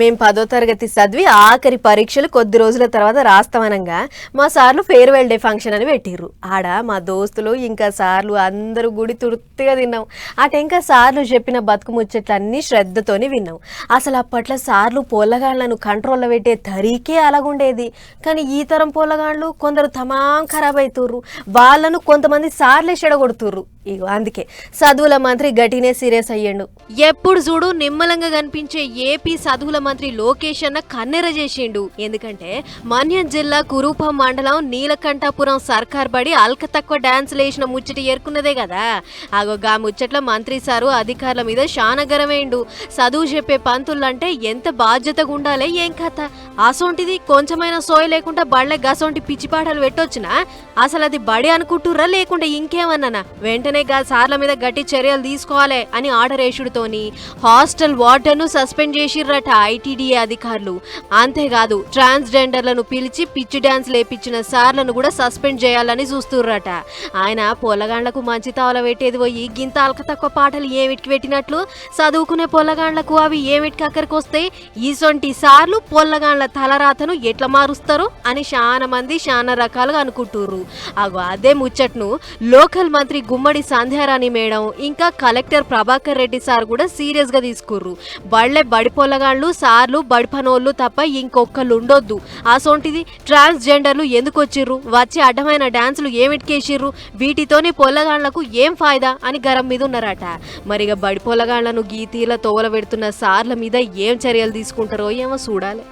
మేము 10వ తరగతి చదివి ఆఖరి పరీక్షలు కొద్ది రోజుల తర్వాత రాస్తామనంగా మా సార్లు ఫేర్వెల్ డే ఫంక్షన్ అని పెట్టిర్రు. ఆడ మా దోస్తులు ఇంకా సార్లు అందరూ గుడి తృప్తిగా తిన్నాం. అటు ఇంకా సార్లు చెప్పిన బతుకు ముచ్చట్లన్నీ శ్రద్ధతోని విన్నాం. అసలు అప్పట్లో సార్లు పొల్లగాళ్లను కంట్రోల్లో పెట్టే తరీకే అలాగుండేది. కానీ ఈ తరం పొల్లగాళ్ళు కొందరు తమాం ఖరాబ్ అవుతుర్రు. వాళ్ళను కొంతమంది సార్లే చెడగొడుతుర్రు. ఇగో అందుకే చదువుల మంత్రి గట్టినే సీరియస్ అయ్యిండు. ఎప్పుడు చూడు నిమ్మలంగా కనిపించే ఏపీ చదువుల మంత్రి లోకేష్ అన్న కన్నెర చేసిండు. ఎందుకంటే మన్యం జిల్లా కురూపం మండలం నీలకంఠాపురం సర్కార్ బడి అల్క తక్కువ డాన్స్ లేసిన ముచ్చట ఏర్కున్నదే కదా. ఆగోగా ముచ్చట్ల మంత్రి సారు అధికారుల మీద శానగరమేండు. చదువు చెప్పే పంతులంటే ఎంత బాధ్యతగా ఉండాలి ఏం కథ. అసొంటిది కొంచెమైనా సోయ లేకుండా బళ్ళే గసొంటి పిచ్చిపాటలు పెట్టొచ్చునా? అసలు అది బడి అనుకుంటుర్రా లేకుండా ఇంకేమన్నానా? వెంటనే సార్ల మీద గట్టి చర్యలు తీసుకోవాలి అని ఆర్డర్ వేసుడుతోని హాస్టల్ వార్డర్ను సస్పెండ్ చేసిర్రట ఐటీడీఏ అధికారులు. అంతేకాదు ట్రాన్స్జెండర్లను పిలిచి పిచ్చి డాన్స్ లేపించిన సార్లను కూడా సస్పెండ్ చేయాలని చూస్తుర్రట. ఆయన పొల్లగాండ్లకు మంచి తావల పెట్టేది పోయి గింత అల్క తక్కువ పాటలు ఏమిటికి పెట్టినట్లు చదువుకునే పొల్లగాండ్లకు అవి ఏమిటికి అక్కడికి వస్తే ఈసొంటి సార్లు పొల్లగాండ్ల తలరాతను ఎట్లా మారుస్తారు అని చాలా మంది చాలా రకాలుగా అనుకుంటుర్రు. అదే ముచ్చట్ను లోకల్ మంత్రి గుమ్మడి సంధ్యారాణి మేడం ఇంకా కలెక్టర్ ప్రభాకర్ రెడ్డి సార్ కూడా సీరియస్ గా తీసుకుర్రు. బళ్ళే బడి పొల్లగాళ్ళు సార్లు బడి పనోళ్ళు తప్ప ఇంకొకళ్ళు ఉండొద్దు. అసొంటిది ట్రాన్స్జెండర్లు ఎందుకు వచ్చిర్రు, వచ్చి అడ్డమైన డాన్సులు ఏమిటికేసిర్రు, వీటితోని పొల్లగాళ్లకు ఏం ఫాయిదా అని గరం మీద ఉన్నారట. మరిగా బడి పొల్లగాళ్లను గీతీల తోవల పెడుతున్న సార్ల మీద ఏం చర్యలు తీసుకుంటారో ఏమో చూడాలి.